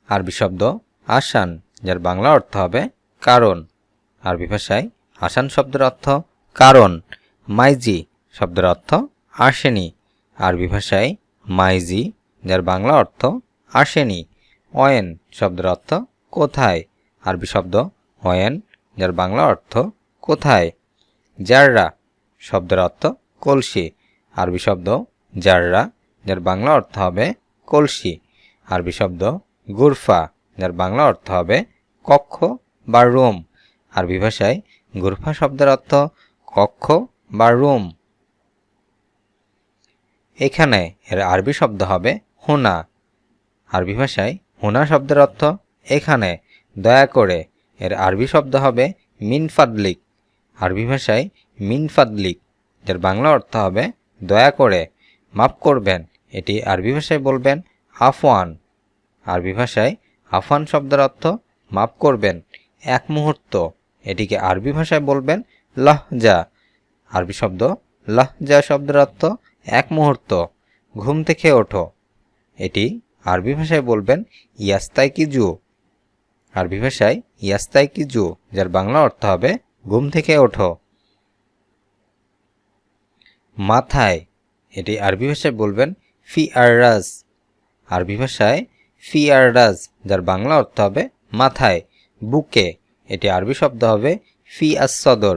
আরবি শব্দ আসান, যার বাংলা অর্থ হবে কারণ। আরবি ভাষায় আসান শব্দের অর্থ কারণ। মাইজি শব্দের অর্থ আসেনি। আরবি ভাষায় মাইজি, যার বাংলা অর্থ আসেনি। অয়েন শব্দের অর্থ কোথায়। আরবি শব্দ অয়েন, যার বাংলা অর্থ কোথায়। জাররা শব্দের অর্থ কলসি। আরবি শব্দ জাররা, যার বাংলা অর্থ হবে কলসি। আরবি শব্দ গুরফা, যার বাংলা অর্থ হবে কক্ষ বা রুম। আরবি ভাষায় গুরফা শব্দের অর্থ কক্ষ বা রুম। এখানে এর আরবি শব্দ হবে হুনা। আরবি ভাষায় হুনা শব্দের অর্থ এখানে, দয়া করে। এর আরবি শব্দ হবে মিন ফাদলিক। আরবি ভাষায় মিন ফাদলিক, যার বাংলা অর্থ হবে দয়া করে, মাফ করবেন। এটি আরবি ভাষায় বলবেন আফওয়ান। আরবি ভাষায় আফওয়ান শব্দের অর্থ মাফ করবেন। এক মুহূর্ত, এটিকে আরবি ভাষায় বলবেন লাহজা। আরবি শব্দ লাহজা শব্দের অর্থ এক মুহূর্ত। ঘুম থেকে ওঠো, এটি আরবি ভাষায় বলবেন ইয়াস্তাইকিজু। আরবি ভাষায় ইয়াস্তাইকিজু, যার বাংলা অর্থ হবে ঘুম থেকে ওঠো। মাথায়, এটি আরবি ভাষায় বলবেন ফি আররাজ। আরবি ভাষায় ফি আররাজ, যার বাংলা অর্থ হবে মাথায়। বুকে, এটি আরবি শব্দ হবে ফি আস সদর।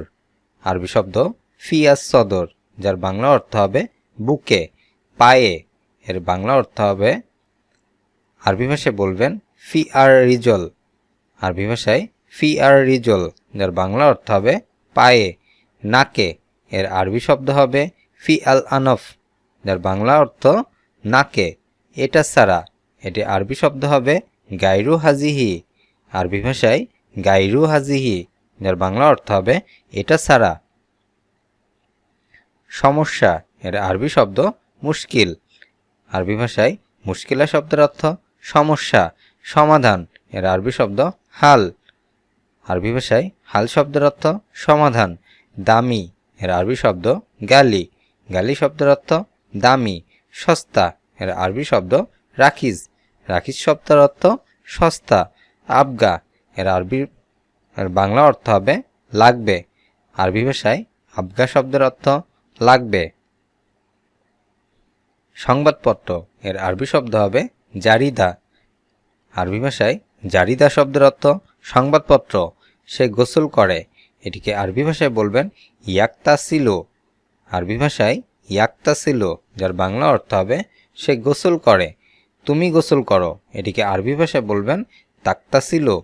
আরবি শব্দ ফি আস সদর, যার বাংলা অর্থ হবে বুকে। পায়ে, এর বাংলা অর্থ হবে, আরবি ভাষায় বলবেন ফি আর রিজল। আরবি ভাষায় ফি আর রিজল, যার বাংলা অর্থ হবে পায়ে। নাকে, এর আরবি শব্দ হবে ফি আল আনফ, যার বাংলা অর্থ নাকে। এটা ছাড়া, এটি আরবি শব্দ হবে গাইরু হাজিহি। আরবি ভাষায় গাইরু হাজিহি, যার বাংলা অর্থ হবে এটা ছাড়া। সমস্যা, এর আরবি শব্দ মুশকিল। আরবি ভাষায় মুশকিলা শব্দের অর্থ সমস্যা, সমাধান। এর আরবি শব্দ হাল। আরবি ভাষায় হাল শব্দের অর্থ সমাধান। দামি, এর আরবি শব্দ গালি। গালি শব্দের অর্থ দামি, সস্তা। এর আরবি শব্দ রাখিজ। রাখিজ শব্দের অর্থ সস্তা। আবগা, এর বাংলা অর্থ হবে লাগবে। আরবি ভাষায় আবগা শব্দের অর্থ লাগবে। সংবাদপত্র, এর আরবি শব্দ হবে জারিদা। আরবি ভাষায় জারিদা শব্দের অর্থ সংবাদপত্র। সে গোসল করে, এটিকে আরবি ভাষায় বলবেন ইয়াক্তাসিলু। আরবি ভাষায় ইয়াক্তাসিলু, যার বাংলা অর্থ হবে সে গোসল করে। তুমি গোসল করো, এটিকে আরবি ভাষায় বলবেন তাক্তাসিলু।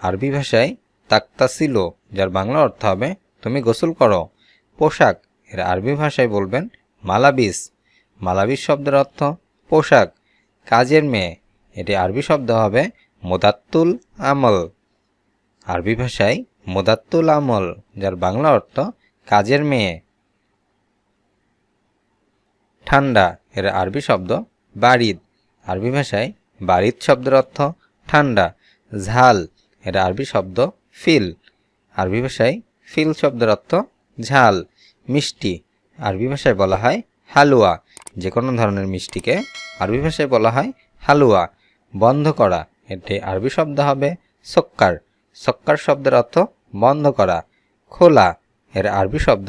আরবি ভাষায় তাক্তাসিলু, যার বাংলা অর্থ হবে তুমি গোসল করো। পোশাক, এর আরবি ভাষায় বলবেন মালাবিস। মালাবিস শব্দের অর্থ পোশাক। কাজের মেয়ে, এটি আরবি শব্দ হবে মোদাত্তুল আমল। আরবি ভাষায় মোদাত্তুল আমল, যার বাংলা অর্থ কাজের মেয়ে। ঠান্ডা, এর আরবি শব্দ বারিদ। আরবি ভাষায় বারিদ শব্দের অর্থ ঠান্ডা। ঝাল, এর আরবি শব্দ ফিল। আরবি ভাষায় ফিল শব্দের অর্থ ঝাল। মিষ্টি, আরবি ভাষায় বলা হয় হালুয়া। যে কোনো ধরনের মিষ্টিকে আরবি ভাষায় বলা হয় হালুয়া। বন্ধ করা, এটি আরবি শব্দ হবে সক্কার। সক্কার শব্দের অর্থ বন্ধ করা। খোলা, এর আরবি শব্দ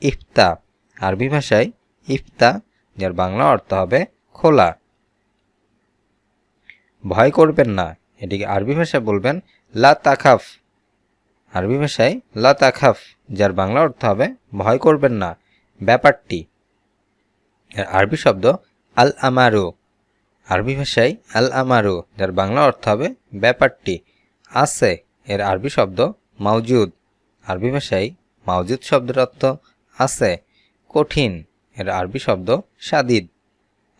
ইফতা। আরবি ভাষায় ইফতা, যার বাংলা অর্থ হবে খোলা। ভয় করবেন না, এটিকে আরবি ভাষায় বলবেন লা তাখাফ। আরবি ভাষায় লা তাখাফ, যার বাংলা অর্থ হবে ভয় করবেন না। ব্যাপারটি, এর আরবি শব্দ আল আমারু। আরবি ভাষায় আল আমারু, যার বাংলা অর্থ হবে ব্যাপারটি। আছে, এর আরবি শব্দ মাউজুদ। আরবি ভাষায় মাউজুদ শব্দের অর্থ আছে। কঠিন, এর আরবি শব্দ সাদিদ।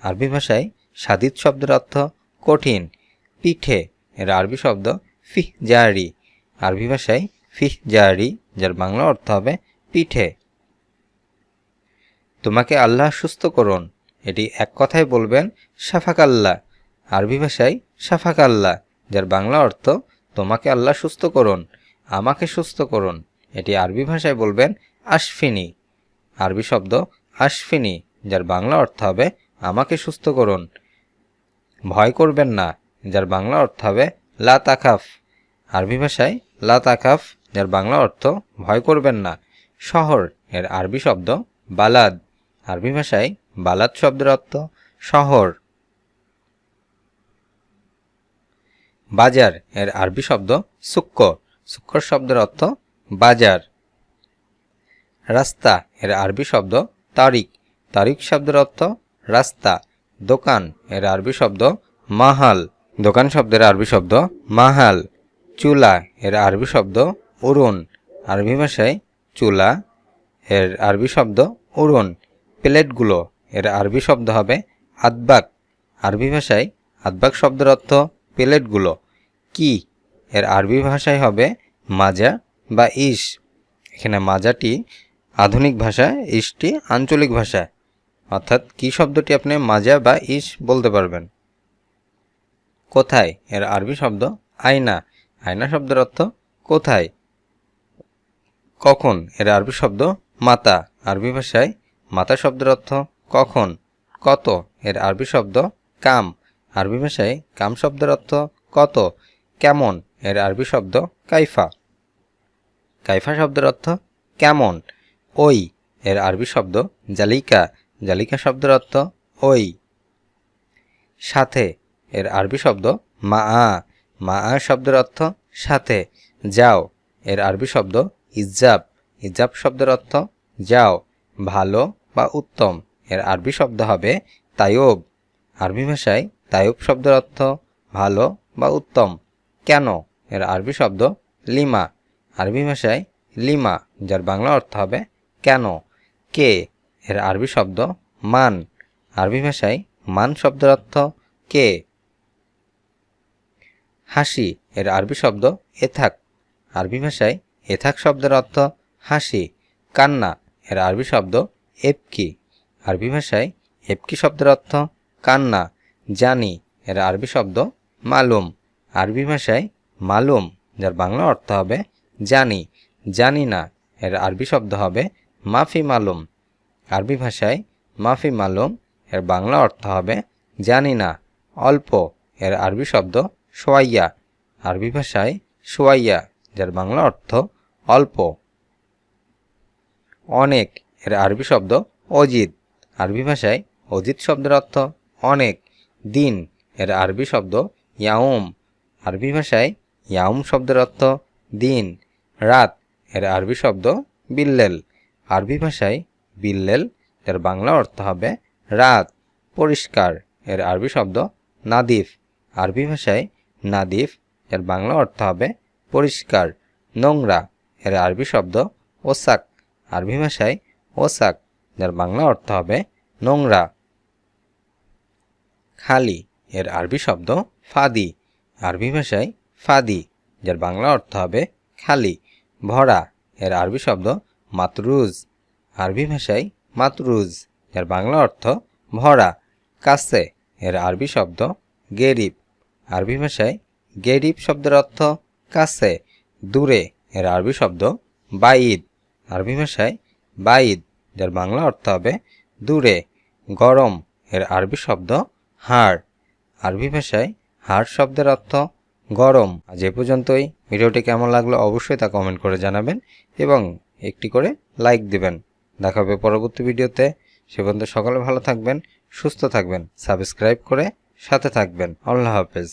আরবি ভাষায় সাদিদ শব্দের অর্থ কঠিন। পিঠে, এর আরবি শব্দ ফিহ জারি। আরবি ভাষায় ফিহ জারি, যার বাংলা অর্থ হবে পিঠে। তোমাকে আল্লাহ সুস্থ করুন, এটি এক কথায় বলবেন শাফাকাল্লাহ। আরবি ভাষায় শাফাকাল্লাহ, যার বাংলা অর্থ তোমাকে আল্লাহ সুস্থ করুন, আমাকে সুস্থ করুন। এটি আরবি ভাষায় বলবেন আশফিনি। আরবি শব্দ আশফিনি, যার বাংলা অর্থ হবে আমাকে সুস্থ করুন। ভয় করবেন না, যার বাংলা অর্থ হবে লা তাখাফ। আরবি ভাষায় লা তাখাফ, যার বাংলা অর্থ ভয় করবেন না। শহর এর আরবি শব্দ বালাদ। আরবি ভাষায় বালাদ শব্দের অর্থ শহর। বাজার এর আরবি শব্দ সুক্ক। সুক্কর শব্দের অর্থ বাজার। রাস্তা এর আরবি শব্দ তারিক। তারিক শব্দের অর্থ রাস্তা। দোকান এর আরবি শব্দ মাহাল। দোকান শব্দের আরবি শব্দ মাহাল। চুলা এর আরবি শব্দ উরুন। আরবি ভাষায় চুলা এর আরবি শব্দ উরুন। প্লেটগুলো এর আরবি শব্দ হবে আদবাক। আরবি ভাষায় আদবাক শব্দের অর্থ প্লেটগুলো। কি এর আরবি ভাষায় হবে মাজা বা ইস। এখানে মাজাটি আধুনিক ভাষা, ইসটি আঞ্চলিক ভাষা, অর্থাৎ কি শব্দটি আপনি মাজা বা ইস বলতে পারবেন। কোথায় এর আরবি শব্দ আয়না। আয়না শব্দের অর্থ কোথায়। কখন এর আরবি শব্দ মাতা। আরবি ভাষায় মাতা শব্দের অর্থ কখন। কত এর আরবি শব্দ কাম। আরবি ভাষায় কাম শব্দের অর্থ কত। কেমন এর আরবি শব্দ কাইফা। কাইফা শব্দের অর্থ কেমন। ওই এর আরবি শব্দ জালিকা। জালিকা শব্দের অর্থ ওই। সাথে এর আরবি শব্দ মা আ। মা আ শব্দের অর্থ সাথে। যাও এর আরবি শব্দ ইজাব। ইজাব শব্দের অর্থ যাও। ভালো বা উত্তম এর আরবি শব্দ হবে তায়ুব। আরবি ভাষায় তায়ুব শব্দের অর্থ ভালো বা উত্তম। কেন এর আরবি শব্দ লিমা। আরবি ভাষায় লিমা, যার বাংলা অর্থ হবে কেন। কে এর আরবি শব্দ মান। আরবি ভাষায় মান শব্দের অর্থ কে। হাসি এর আরবি শব্দ এথাক। আরবি ভাষায় এথাক শব্দের অর্থ হাসি। কান্না এর আরবি শব্দ এবকি। আরবি ভাষায় এবকি শব্দের অর্থ কান্না। জানি এর আরবি শব্দ মালুম। আরবি ভাষায় মালুম, যার বাংলা অর্থ হবে জানি। জানি না এর আরবি শব্দ হবে মাফি মালুম। আরবি ভাষায় মাফি মালুম এর বাংলা অর্থ হবে জানি না। অল্প এর আরবি শব্দ সোয়াইয়া। আরবি ভাষায় সোয়াইয়া, যার বাংলা অর্থ অল্প। অনেক এর আরবি শব্দ অজিত। আরবি ভাষায় অজিত শব্দের অর্থ অনেক। দিন এর আরবি শব্দ ইয়াউম। আরবি ভাষায় ইয়াউম শব্দের অর্থ দিন। রাত এর আরবি শব্দ বিল্লেল। আরবি ভাষায় বিল্লেল, এর বাংলা অর্থ হবে রাত। পরিষ্কার এর আরবি শব্দ নাদিফ। আরবি ভাষায় নাদিফ, এর বাংলা অর্থ হবে পরিষ্কার। নোংরা এর আরবি শব্দ ওসাক। আরবি ভাষায় ওসাক, যার বাংলা অর্থ হবে নোংরা। খালি এর আরবি শব্দ ফাদি। আরবি ভাষায় ফাদি, যার বাংলা অর্থ হবে খালি। ভরা এর আরবি শব্দ মাতরুজ। আরবি ভাষায় মাতরুজ, যার বাংলা অর্থ ভরা। কাছে এর আরবি শব্দ গেরিব। আরবি ভাষায় গেরিব শব্দের অর্থ কাছে। দূরে এর আরবি শব্দ বাইদ। আরবি ভাষায় বাইদ, যার বাংলা অর্থ হবে দূরে। গরম এর আরবি শব্দ হাড়। আরবি ভাষায় হাড় শব্দের অর্থ গরম। আজ এ পর্যন্তই। ভিডিওটি কেমন লাগলো অবশ্যই তা কমেন্ট করে জানাবেন এবং একটি করে লাইক দিবেন। দেখা হবে পরবর্তী ভিডিওতে। সে পর্যন্ত সকলে ভালো থাকবেন, সুস্থ থাকবেন, সাবস্ক্রাইব করে সাথে থাকবেন। আল্লাহ হাফেজ।